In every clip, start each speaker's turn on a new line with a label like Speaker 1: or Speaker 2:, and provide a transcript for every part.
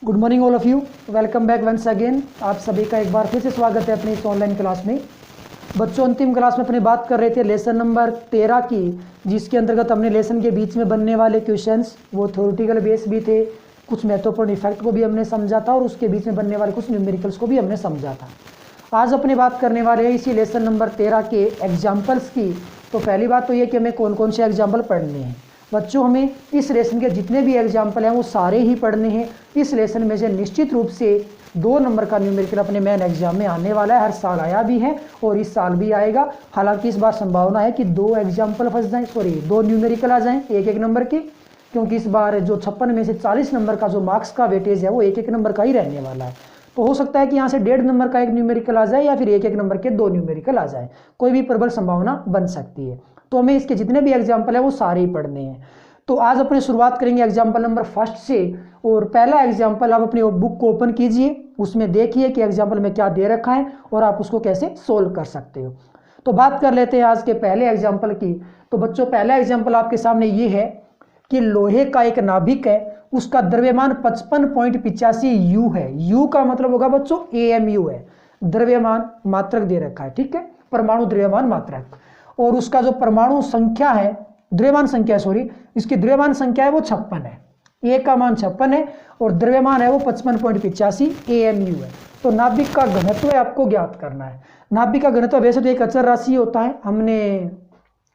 Speaker 1: Good morning all of you, welcome back once again. आप सभी का एक बार फिर से स्वागत है अपनी इस ऑनलाइन क्लास में। बच्चों, अंतिम क्लास में अपनी बात कर रहे थे लेसन नंबर 13 की, जिसके अंतर्गत हमने लेसन के बीच में बनने वाले क्वेश्चंस, वो थ्योरेटिकल बेस भी थे, कुछ महत्वपूर्ण इफेक्ट को भी हमने समझा था और उसके बीच में बनने वाले कुछ न्यूमेरिकल्स को भी हमने समझा था। आज अपनी बात करने वाले हैं इसी लेसन नंबर 13 के एग्जाम्पल्स की। तो पहली बात तो ये कि हमें कौन कौन से एग्जाम्पल पढ़ने हैं। बच्चों, हमें इस लेसन के जितने भी एग्जाम्पल हैं वो सारे ही पढ़ने हैं। इस लेसन में से निश्चित रूप से 2 नंबर का न्यूमेरिकल अपने मेन एग्जाम में आने वाला है। हर साल आया भी है और इस साल भी आएगा। हालांकि इस बार संभावना है कि 2 एग्जाम्पल फंस जाएं, 2 न्यूमेरिकल आ जाएं 1-1 नंबर के, क्योंकि इस बार जो 56 में से 40 नंबर का जो मार्क्स का वेटेज है वो 1-1 नंबर का ही रहने वाला है। तो हो सकता है कि यहाँ से 1.5 नंबर का 1 न्यूमेरिकल आ जाए या फिर 1-1 नंबर के 2 न्यूमेरिकल आ जाए। कोई भी प्रबल संभावना बन सकती है। तो हमें इसके जितने भी एग्जाम्पल है वो सारे ही पढ़ने हैं। तो आज अपने शुरुआत करेंगे एग्जाम्पल नंबर 1 से। और पहला एग्जाम्पल आप अपनी बुक को ओपन कीजिए, उसमें देखिए कि एग्जाम्पल में क्या दे रखा है और आप उसको कैसे सोल्व कर सकते हो। तो बात कर लेते हैं आज के पहले एग्जाम्पल की। तो बच्चों, पहला एग्जाम्पल आपके सामने ये है कि लोहे का एक नाभिक है, उसका द्रव्यमान 55.85 यू है। यू का मतलब होगा बच्चों AMU है, द्रव्यमान मात्रक दे रखा है, ठीक है, परमाणु द्रव्यमान मात्रक। और उसका जो परमाणु संख्या है, द्रव्यमान संख्या इसकी द्रव्यमान संख्या है वो 56 है। ए का मान 56 है और द्रव्यमान है वो 55.85 AMU है। तो नाभिक का घनत्व आपको ज्ञात करना है। नाभिक का घनत्व वैसे तो एक अचर राशि होता है, हमने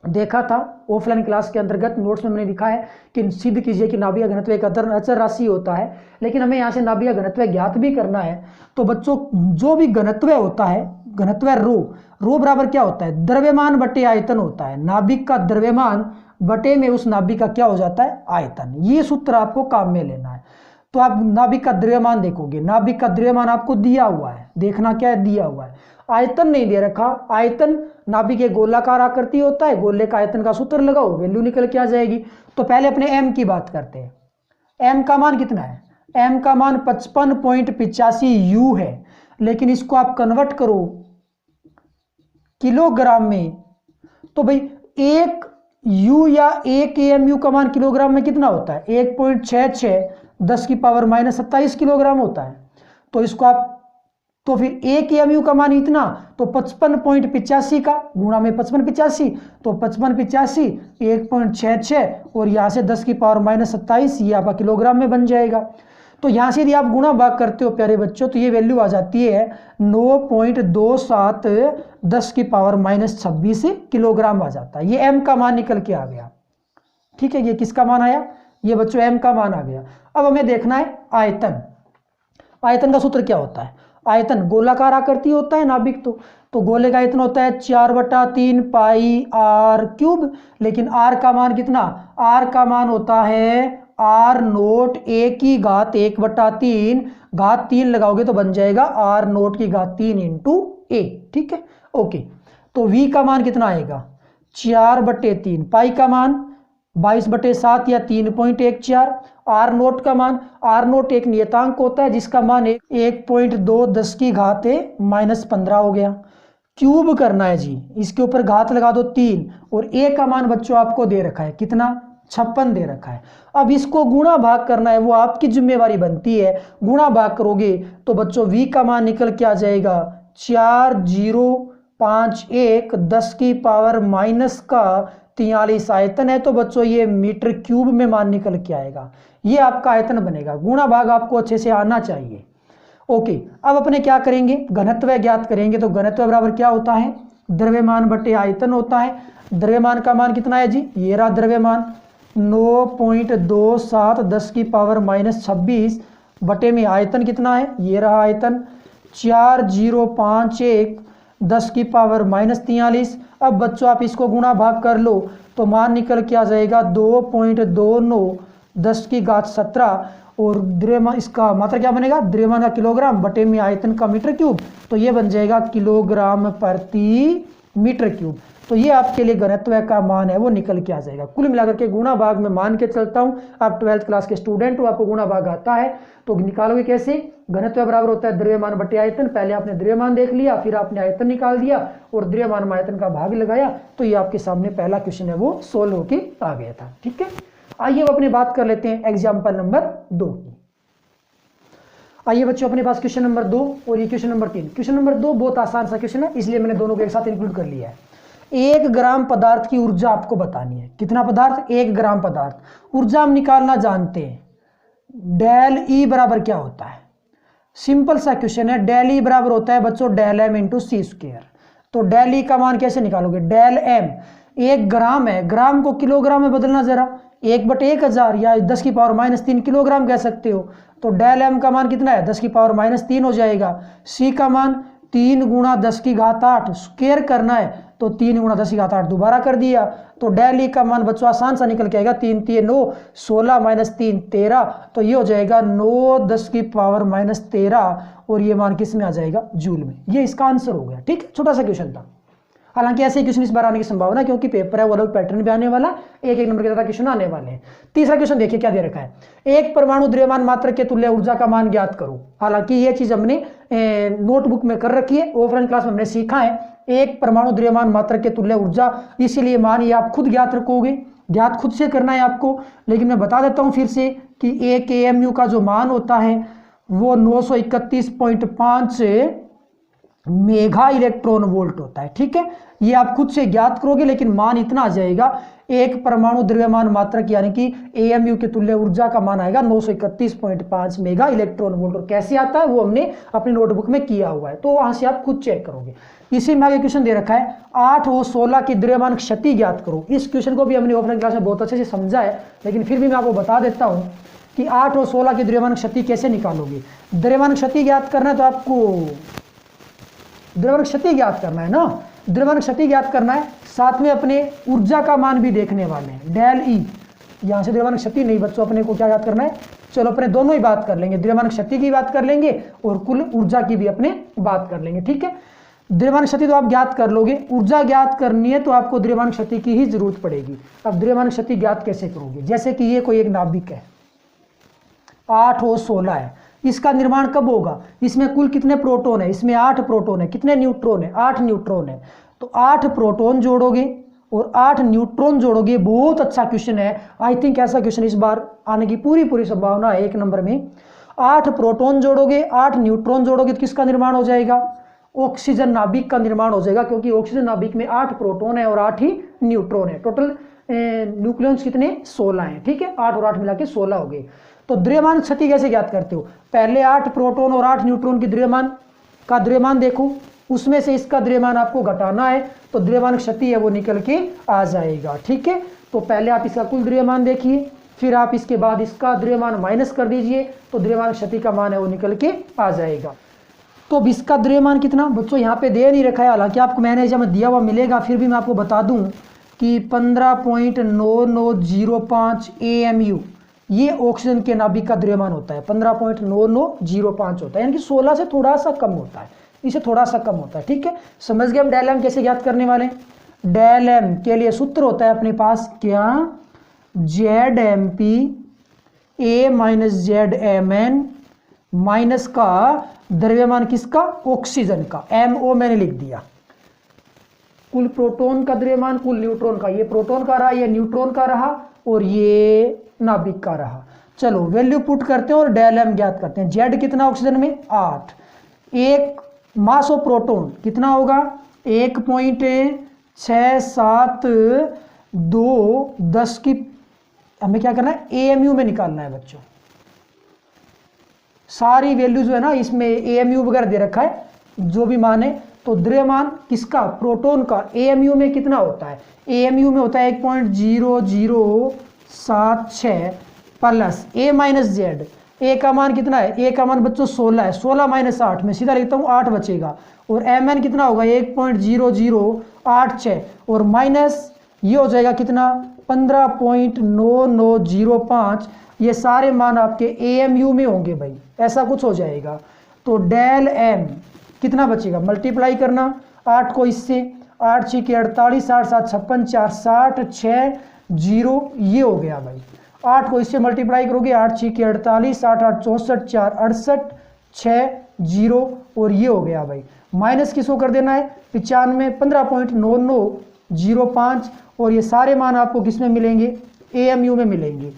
Speaker 1: देखा था ऑफलाइन क्लास के अंतर्गत, नोट्स में मैंने लिखा है कि सिद्ध कीजिए कि नाभिक का घनत्व एक अचर राशि होता है। लेकिन हमें यहाँ से नाभिक का घनत्व ज्ञात भी करना है। तो बच्चों, जो भी घनत्व होता है, घनत्व रो बराबर क्या होता है, द्रव्यमान बटे आयतन होता है। नाभिक का द्रव्यमान बटे में उस नाभिक का क्या हो जाता है, आयतन। ये सूत्र आपको काम में लेना है। तो आप नाभिक का द्रव्यमान देखोगे, नाभिक का द्रव्यमान आपको दिया हुआ है, देखना क्या है, दिया हुआ है, आयतन नहीं दे रखा। आयतन नाभिक एक गोलाकार आकृति होता है, गोले का आयतन का सूत्र लगाओ, वैल्यू निकल के आ जाएगी। तो पहले अपने m की बात करते हैं। m का मान कितना है, m का मान 55.85 यू है। लेकिन इसको आप कन्वर्ट करो किलोग्राम में, तो भाई 1 यू या 1 AMU का मान किलोग्राम में कितना होता है, 1.66 10⁻⁻27 किलोग्राम होता है। तो इसको आप, तो फिर 1 AMU का मान इतना, तो 55.85 का गुणा में 5585, तो 5585 1.66 और यहाँ से 10⁻⁻27 ये आपका किलोग्राम में बन जाएगा। तो यहाँ से यदि आप गुणा भाग करते हो प्यारे बच्चों, तो ये वैल्यू आ जाती है 9.27 10⁻⁻26 किलोग्राम आ जाता है। ये m का मान निकल के आ गया, ठीक है। ये किसका मान आया, ये बच्चों m का मान आ गया। अब हमें देखना है आयतन। आयतन का सूत्र क्या होता है, आयतन गोलाकार आकृति होता है नाभिक, तो गोले का आयतन होता है 4/3 पाई r क्यूब। लेकिन r का मान कितना, r का मान होता है r0 a की घात 1/3, घात 3 लगाओगे तो बन जाएगा r0 की घात 3 इंटू a, ठीक है, ओके। तो v का मान कितना आएगा 4/3, पाई का मान 22/7 या 3.14, r0 का मान, r0 एक नियतांक होता है जिसका मान 1.2 10 की घात -15 हो गया। क्यूब करना है जी, इसके ऊपर घात लगा दो 3 और a का मान बच्चों आपको दे रखा है कितना, 56 दे रखा है। अब इसको गुणा भाग करना है, वो आपकी जिम्मेवारी बनती है। गुणा भाग करोगे तो बच्चों v का मान निकल के आ जाएगा 4051 10⁻⁻43 आयतन है। तो बच्चों ये मीटर क्यूब में मान निकल के आएगा, ये आपका आयतन बनेगा। गुणा भाग आपको अच्छे से आना चाहिए, ओके। अब अपने क्या करेंगे, घनत्व ज्ञात करेंगे। तो घनत्व बराबर क्या होता है, द्रव्यमान बटे आयतन होता है। द्रव्यमान का मान कितना है जी, ये रहा द्रव्यमान 9.27 10⁻⁻26 बटे में आयतन कितना है, ये रहा आयतन 4051 10⁻⁻43। अब बच्चों आप इसको गुणा भाग कर लो तो मान निकल के आ जाएगा 2.29 10⁻17 और द्रव्यमान, इसका मात्रा क्या बनेगा, द्रव्यमान का किलोग्राम बटे में आयतन का मीटर क्यूब, तो ये बन जाएगा किलोग्राम प्रति मीटर क्यूब। तो ये आपके लिए घनत्व का मान है वो निकल के आ जाएगा। कुल मिलाकर के गुणा भाग में मान के चलता हूँ, आप 12th क्लास के स्टूडेंट हो, आपको गुणा भाग आता है। तो निकालोगे कैसे, घनत्व बराबर होता है द्रव्यमान बटे आयतन। पहले आपने द्रव्यमान देख लिया, फिर आपने आयतन निकाल दिया और द्रव्यमान में आयतन का भाग लगाया, तो ये आपके सामने पहला क्वेश्चन है वो सोल्व होके आ गया था, ठीक है। आइए अब अपनी बात कर लेते हैं एग्जाम्पल नंबर 2 की। आइए बच्चों, अपने पास क्वेश्चन नंबर 2 और ये क्वेश्चन नंबर 3। क्वेश्चन नंबर 2 बहुत आसान सा क्वेश्चन है, इसलिए मैंने दोनों को एक साथ इंक्लूड कर लिया है। 1 ग्राम पदार्थ की ऊर्जा आपको बतानी है। कितना पदार्थ? 1 ग्राम पदार्थ। ऊर्जा हम निकालना जानते हैं। डेल ई बराबर क्या होता है? सिंपल सा क्वेश्चन है। डेल ई बराबर होता है बच्चों डेल एम इंटू सी स्क्वायर। तो डेल ई का मान कैसे निकालोगे? डेल एम, 1 ग्राम है, ग्राम को किलोग्राम में बदलना जरा, 1/1000 या 10⁻³ किलोग्राम कह सकते हो। तो डेल एम का मान कितना है? 10⁻³ हो जाएगा। सी का मान 3 × 10⁸ स्क्वायर करना है, तो 3 × 10⁸ दोबारा कर दिया। तो डेल ई का मान बच्चों आसान सा निकल के आएगा, 3 3 9, 16 - 3 13, तो ये हो जाएगा 9 10⁻13, और ये मान किस में आ जाएगा? जूल में। ये इसका आंसर हो गया। ठीक है, छोटा सा क्वेश्चन था। हालांकि ऐसे क्वेश्चन इस बार आने की संभावना है, क्योंकि पेपर है वो अलग पैटर्न भी आने वाला, एक नंबर के ज्यादा क्वेश्चन आने वाले हैं। तीसरा क्वेश्चन देखिए क्या दे रखा है। 1 परमाणु द्रव्यमान मात्रक के तुल्य ऊर्जा का मान ज्ञात करो। हालांकि ये चीज हमने नोटबुक में कर रखी है, ऑफलाइन क्लास में हमने सीखा है। 1 परमाणु द्रव्यमान मात्रक के तुल्य ऊर्जा, इसीलिए मान ये आप खुद ज्ञात रखोगे, ज्ञात खुद से करना है आपको। लेकिन मैं बता देता हूँ फिर से कि 1 AMU का जो मान होता है वो 931.5 मेगा इलेक्ट्रॉन वोल्ट होता है। ठीक है, ये आप खुद से ज्ञात करोगे, लेकिन मान इतना आ जाएगा। 1 परमाणु द्रव्यमान मात्रक यानी कि AMU के तुल्य ऊर्जा का मान आएगा 931.5 मेगा इलेक्ट्रॉन वोल्ट। और कैसे आता है वो हमने अपनी नोटबुक में किया हुआ है, तो वहां से आप खुद चेक करोगे। इसी में आगे क्वेश्चन दे रखा है 8 और 16 की द्रव्यमान क्षति ज्ञात करो। इस क्वेश्चन को भी हमने ऑफलाइन क्लास में बहुत अच्छे से समझा है, लेकिन फिर भी मैं आपको बता देता हूँ कि 8 और 16 की द्रव्यमान क्षति कैसे निकालोगे। द्रव्यमान क्षति ज्ञात करना है तो आपको द्रव्यमान क्षति ज्ञात करना है ना, द्रव्यमान क्षति ज्ञात करना है, साथ में अपने ऊर्जा का मान भी देखने वाले हैं। डेल ई, यहां से द्रव्यमान क्षति नहीं बच्चों, अपने को क्या याद करना है? चलो अपने दोनों ही बात कर लेंगे, द्रव्यमान क्षति की बात कर लेंगे और कुल ऊर्जा की भी अपने बात कर लेंगे। ठीक है, द्रव्यमान क्षति तो आप ज्ञात कर लोगे, ऊर्जा ज्ञात करनी है तो आपको द्रव्यमान क्षति की ही जरूरत पड़ेगी। अब द्रव्यमान क्षति ज्ञात कैसे करोगे? जैसे कि ये कोई एक नाभिक है, 8 और 16 है, इसका निर्माण कब होगा? इसमें कुल कितने प्रोटॉन है? इसमें 8 प्रोटॉन है। कितने न्यूट्रॉन है? 8 न्यूट्रॉन है। तो 8 प्रोटॉन जोड़ोगे और 8 न्यूट्रॉन जोड़ोगे। बहुत अच्छा क्वेश्चन है, आई थिंक ऐसा क्वेश्चन इस बार आने की पूरी संभावना है 1 नंबर में। 8 प्रोटॉन जोड़ोगे, 8 न्यूट्रॉन जोड़ोगे तो किसका निर्माण हो जाएगा? ऑक्सीजन नाभिक का निर्माण हो जाएगा, क्योंकि ऑक्सीजन नाभिक में 8 प्रोटॉन है और 8 ही न्यूट्रॉन है। टोटल न्यूक्लियॉन्स कितने? 16 हैं। ठीक है, 8 और 8 मिला के 16 हो गए। तो द्रव्यमान क्षति कैसे ज्ञात करते हो? पहले 8 प्रोटॉन और 8 न्यूट्रॉन की द्रव्यमान देखो, उसमें से इसका द्रव्यमान आपको घटाना है, तो द्रव्यमान क्षति है वो निकल के आ जाएगा। ठीक है, तो पहले आप इसका कुल द्रव्यमान देखिए, फिर आप इसके बाद इसका द्रव्यमान माइनस कर दीजिए, तो द्रव्यमान क्षति का मान है वो निकल के आ जाएगा। तो अब इसका द्रव्यमान कितना बच्चों यहाँ पे दे नहीं रखा है, हालांकि आपको मैंने जब दिया हुआ मिलेगा, फिर भी मैं आपको बता दूं कि 15.9905 AMU ये ऑक्सीजन के नाभिक का द्रव्यमान होता है। 15.9905 होता है, यानी कि 16 से थोड़ा सा कम होता है, इसे थोड़ा सा कम होता है। ठीक है, समझ गए हम डेल एम कैसे ज्ञात करने वाले हैं? डेल एम के लिए सूत्र होता है अपने पास क्या? ZMP A - ZMN माइनस का द्रव्यमान किसका? ऑक्सीजन का। MO मैंने लिख दिया। कुल प्रोटॉन का द्रव्यमान, कुल न्यूट्रॉन का, ये प्रोटॉन का रहा, ये न्यूट्रॉन का रहा और ये नाभिक का रहा। चलो वैल्यू पुट करते हैं और डेल एम ज्ञात करते हैं। Z कितना ऑक्सीजन में? 8। एक मास ऑफ प्रोटॉन कितना होगा? 1.67210 हमें क्या करना है? AMU में निकालना है बच्चों। सारी वैल्यू जो है ना इसमें AMU वगैरह दे रखा है, जो भी मान है। तो द्रव्यमान किसका? प्रोटॉन का। AMU में कितना होता है? AMU में होता है 1.0076 प्लस A - Z। A का मान कितना है? A का मान बच्चों 16 है। 16 - 8 में सीधा लिखता हूँ, 8 बचेगा। और MN कितना होगा? 1.0086 और माइनस ये हो जाएगा कितना? 15.9905। ये सारे मान आपके AMU में होंगे भाई, ऐसा कुछ हो जाएगा। तो डेल M कितना बचेगा? मल्टीप्लाई करना 8 को इससे, 8 6 के 48, 8 7 56, 4 60, 6 0, ये हो गया भाई। 8 को इससे मल्टीप्लाई करोगे, 8 6 के 48, 8 8 64, 4 68, 6 0 और ये हो गया भाई। माइनस किसको कर देना है? 95, 15.9905 और ये सारे मान आपको किस में मिलेंगे? AMU में मिलेंगे।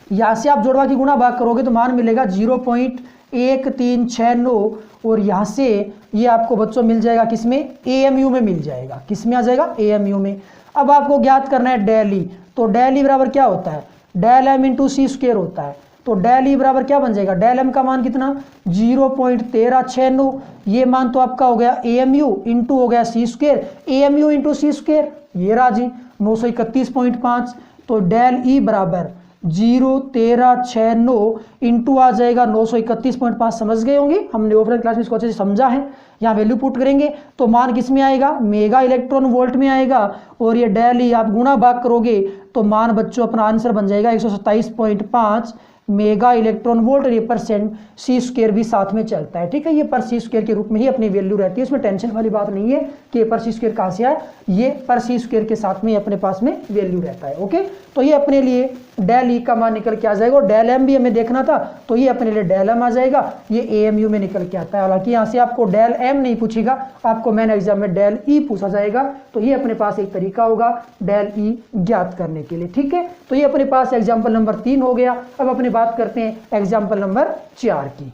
Speaker 1: यहाँ से आप जोड़वा की गुणा भाग करोगे तो मान मिलेगा 0.8 1 3 6 9 और यहाँ से ये आपको बच्चों मिल जाएगा किसमें, AMU में मिल जाएगा। किस में आ जाएगा, AMU में। अब आपको ज्ञात करना है डेल ई, तो डेल ई बराबर क्या होता है, डेल एम इंटू सी स्क्वायर होता है। तो डेल ई बराबर क्या बन जाएगा, डेल एम का मान कितना 0.1369, ये मान तो आपका हो गया AMU इंटू हो गया सी स्क्वायर, AMU इंटू सी स्क्वायर ये रहा जी 931.5। तो डेल ई बराबर 0.1369 इंटू आ जाएगा 931.5। समझ गए होंगे, हमने ऑफलाइन क्लास में इसको अच्छे से समझा है। यहाँ वैल्यू पुट करेंगे तो मान किस में आएगा, मेगा इलेक्ट्रॉन वोल्ट में आएगा। और ये डेल ई आप गुणा भाग करोगे तो मान बच्चों अपना आंसर बन जाएगा 127.5 मेगा इलेक्ट्रॉन वोल्ट। और ये परसेंट सी स्क्वायर भी साथ में चलता है, ठीक है। ये पर सी स्क्वायर के रूप में ही अपनी वैल्यू रहती है, इसमें टेंशन वाली बात नहीं है कि पर सी स्क्वायर कहाँ से आए, ये पर सी स्क्वायर के साथ में अपने पास में वैल्यू रहता है। ओके, तो ये अपने लिए डेल ई का मान निकल के आ जाएगा। और डेल एम भी हमें देखना था तो ये अपने लिए डेल एम आ जाएगा, ये AMU में निकल के आता है। हालांकि यहाँ से आपको डेल एम नहीं पूछेगा, आपको मेन एग्जाम में डेल ई पूछा जाएगा। तो ये अपने पास एक तरीका होगा डेल ई ज्ञात करने के लिए, ठीक है। तो ये अपने पास एग्जाम्पल नंबर 3 हो गया। अब अपनी बात करते हैं एग्जाम्पल नंबर 4 की।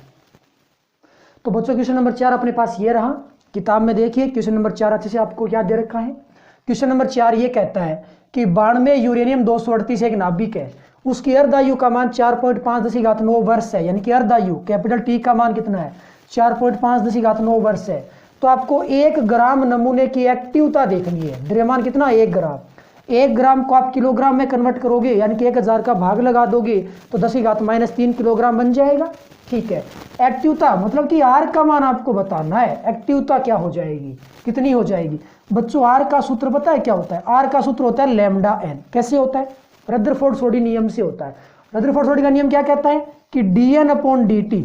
Speaker 1: तो बच्चों क्वेश्चन नंबर 4 अपने पास ये रहा, किताब में देखिए क्वेश्चन नंबर 4 अच्छे से आपको क्या दे रखा है। क्वेश्चन नंबर 4 ये कहता है कि 92 यूरेनियम 238 एक नाभिक है, उसकी अर्धायु का मान 4.5 वर्ष है, यानी कि अर्धायु कैपिटल टी का मान कितना है 4.5 वर्ष है। तो आपको 1 ग्राम नमूने की एक्टिवता देखनी है। द्रव्यमान कितना 1 ग्राम, 1 ग्राम को आप किलोग्राम में कन्वर्ट करोगे, यानी कि 1000 का भाग लगा दोगे तो 10⁻³ किलोग्राम बन जाएगा, ठीक है। एक्टिवता मतलब कि आर का मान आपको बताना है, एक्टिवता क्या हो जाएगी, कितनी हो जाएगी। बच्चों आर का सूत्र पता है क्या होता है, आर का सूत्र होता है लैम्डा एन। कैसे होता है, रदरफोर्ड-सोडी नियम से होता है। रदरफोर्ड-सोडी का नियम क्या कहता है कि dN/dt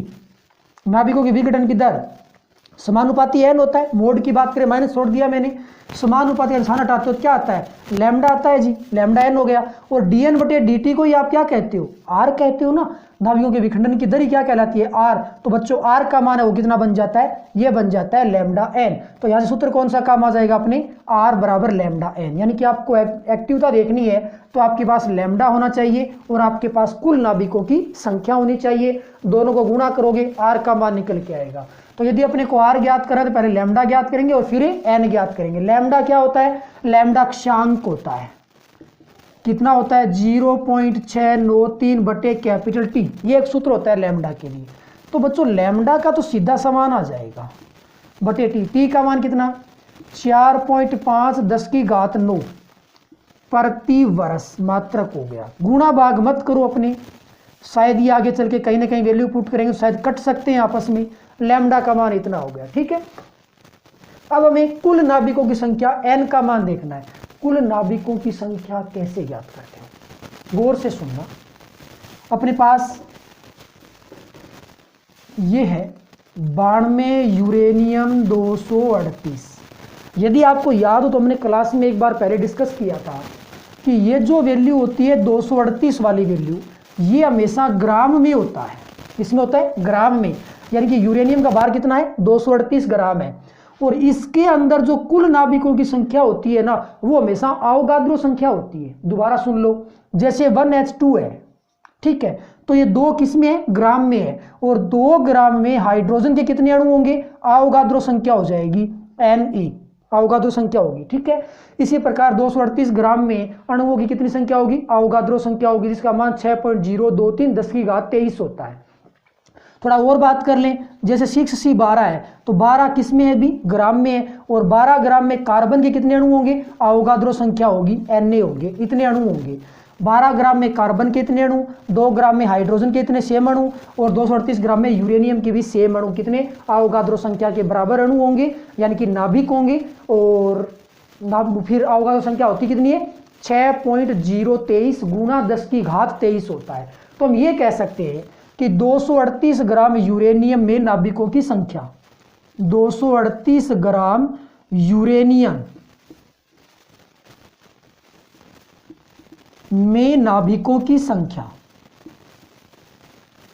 Speaker 1: नाभिकों की विघटन की दर समानुपाती n होता है। मोड की बात करें माइनस छोड़ दिया मैंने, समानुपाती निशान हटाते हो क्या आता है, लैम्डा आता है जी, लैम्डा n हो गया। और dN/dt को ही आप क्या कहते हो, r कहते हो ना। नाभिकों के विखंडन की दर क्या कहलाती है, r। तो बच्चों r का मान है वो कितना बन जाता है, ये बन जाता है लैम्डा n। तो यहाँ से सूत्र कौन सा काम आ जाएगा अपने, r बराबर लैम्डा n। यानी कि आपको एक्टिवता देखनी है तो आपके पास लैम्डा होना चाहिए और आपके पास कुल नाभिकों की संख्या होनी चाहिए। दोनों को गुणा करोगे r का मान निकल के आएगा। तो यदि अपने को r ज्ञात करना है तो पहले लैम्डा ज्ञात करेंगे और फिर n ज्ञात करेंगे। लैम्डा क्या होता है, लैम्डा अक्षांक होता है, कितना होता है 0.693 बटे कैपिटल टी, ये एक सूत्र होता है लैम्डा के लिए। तो बच्चों लैम्डा का तो सीधा समान आ जाएगा बटे टी, टी का मान कितना 4.5×10⁹ प्रति वर्ष मात्रक हो गया। गुणा भाग मत करो अपने, शायद ये आगे चल के कहीं ना कहीं वैल्यू पुट करेंगे तो शायद कट सकते हैं आपस में। लैम्डा का मान इतना हो गया, ठीक है। अब हमें कुल नाभिकों की संख्या n का मान देखना है। कुल नाभिकों की संख्या कैसे ज्ञात करते हैं, गौर से सुनना। अपने पास ये है 92 यूरेनियम 238। यदि आपको याद हो तो हमने क्लास में एक बार पहले डिस्कस किया था कि ये जो वैल्यू होती है 238 वाली वैल्यू, ये हमेशा ग्राम में होता है। इसमें होता है ग्राम में, यानी कि यूरेनियम का भार कितना है 238 ग्राम है। और इसके अंदर जो कुल नाभिकों की संख्या होती है ना, वो हमेशा अवोगाद्रो संख्या होती है। दोबारा सुन लो, जैसे 1H2 है, ठीक है, तो ये 2 किस में है, ग्राम में है। और 2 ग्राम में हाइड्रोजन के कितने अणु होंगे, अवोगाद्रो संख्या हो जाएगी Ne, अवोगाद्रो संख्या होगी, ठीक है। इसी प्रकार 238 ग्राम में अणुओं की कितनी संख्या होगी, अवोगाद्रो संख्या होगी, जिसका मान 6.023 10⁻23 होता है। थोड़ा और बात कर लें, जैसे 6C12 है तो 12 किस में है भी, ग्राम में है। और 12 ग्राम में कार्बन के कितने अणु होंगे, अवोगाद्रो संख्या होगी Na होंगे, इतने अणु होंगे। 12 ग्राम में कार्बन के इतने अणु, 2 ग्राम में हाइड्रोजन के इतने सेम अणु, और 238 ग्राम में यूरेनियम के भी सेम अणु, कितने अवोगाद्रो संख्या के बराबर अणु होंगे, यानी कि नाभिक होंगे। और फिर अवोगाद्रो संख्या होती कितनी है 6.023 गुणा 10⁻23 होता है। तो हम ये कह सकते हैं कि 238 ग्राम यूरेनियम में नाभिकों की संख्या, 238 ग्राम यूरेनियम में नाभिकों की संख्या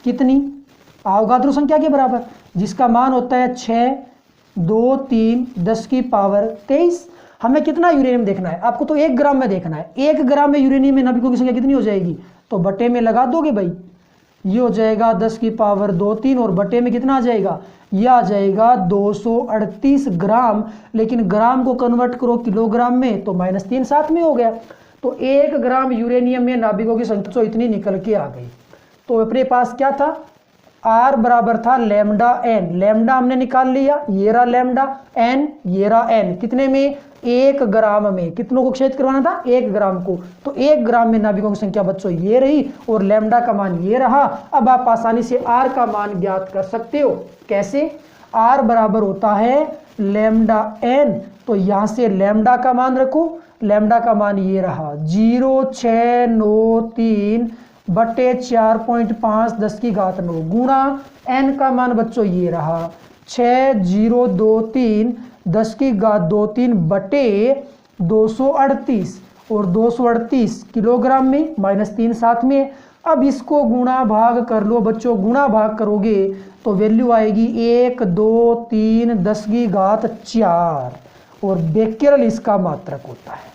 Speaker 1: कितनी, अवोगाद्रो संख्या के बराबर, जिसका मान होता है 623 10⁻23। हमें कितना यूरेनियम देखना है, आपको तो 1 ग्राम में देखना है। 1 ग्राम में यूरेनियम में नाभिकों की संख्या कितनी हो जाएगी, तो बटे में लगा दोगे भाई, ये हो जाएगा 10 की पावर 2 3 और बटे में कितना आ जाएगा, ये आ जाएगा 238 ग्राम। लेकिन ग्राम को कन्वर्ट करो किलोग्राम में तो -3 साथ में हो गया। तो 1 ग्राम यूरेनियम में नाभिकों की संख्या तो इतनी निकल के आ गई। तो अपने पास क्या था, R बराबर था लैम्डा n, लैम्डा हमने निकाल लिया, ये रहा लैम्डा, n ये रहा n, कितने में 1 ग्राम में। कितनों को क्षेत्र करवाना था, 1 ग्राम को। तो 1 ग्राम में नाभिकों की संख्या बच्चों ये रही और लैम्डा का मान ये रहा। अब आप आसानी से R का मान ज्ञात कर सकते हो। कैसे, R बराबर होता है लैम्डा n, तो यहां से लैम्डा का मान रखो, लैम्डा का मान ये रहा 0,693 बटे 4.5 10 की घात 9 गुणा n का मान बच्चों ये रहा 6023 10 की घात 23 बटे 238 और 238 किलोग्राम में -3 साथ में। अब इसको गुणा भाग कर लो बच्चों, गुणा भाग करोगे तो वैल्यू आएगी 1 2 3 10 की घात 4 और बेक्रेल इसका मात्रक होता है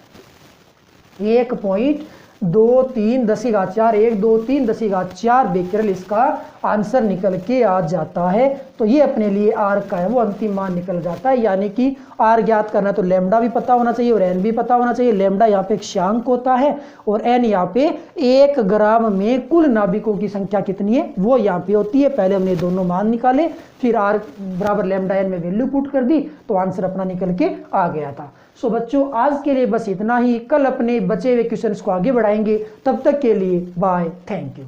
Speaker 1: 1.23 10 की घात 4, 1 2 3 10 की घात 4 बेक्रेल इसका आंसर निकल के आ जाता है। तो ये अपने लिए R का है वो अंतिम मान निकल जाता है। यानी कि R ज्ञात करना तो लैम्डा भी पता होना चाहिए और n भी पता होना चाहिए। लैम्डा यहाँ पे एक क्षांक होता है और n यहाँ पे 1 ग्राम में कुल नाभिकों की संख्या कितनी है वो यहाँ पे होती है। पहले हमने दोनों मान निकाले, फिर R बराबर लैम्डा n में वैल्यू पुट कर दी तो आंसर अपना निकल के आ गया था। सो बच्चों आज के लिए बस इतना ही। कल अपने बचे हुए क्वेश्चंस को आगे बढ़ाएंगे। तब तक के लिए बाय, थैंक यू।